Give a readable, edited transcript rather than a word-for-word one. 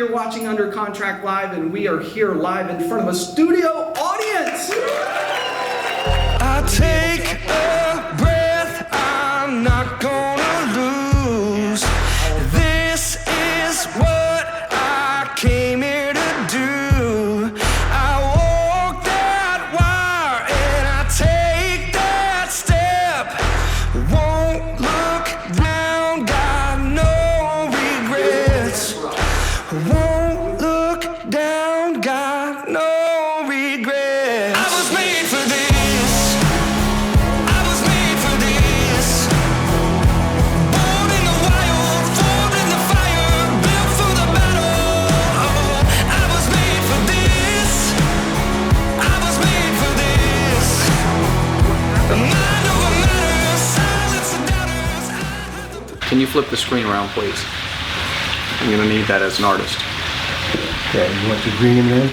You're watching Under Contract Live, and we are here live in front of a studio audience. I take a breath, I'm not gonna lose. This is what I came here to do. I walk that wire and I take that step. Won't look down, got no regrets. Won't look down, got no regrets. I was made for this. I was made for this. Born in the wild, formed in the fire, built for the battle. Oh, I was made for this. I was made for this. Mind over matter, silence the doubters. Can you flip the screen around, please? I'm gonna need that as an artist. Okay, you want your green in there?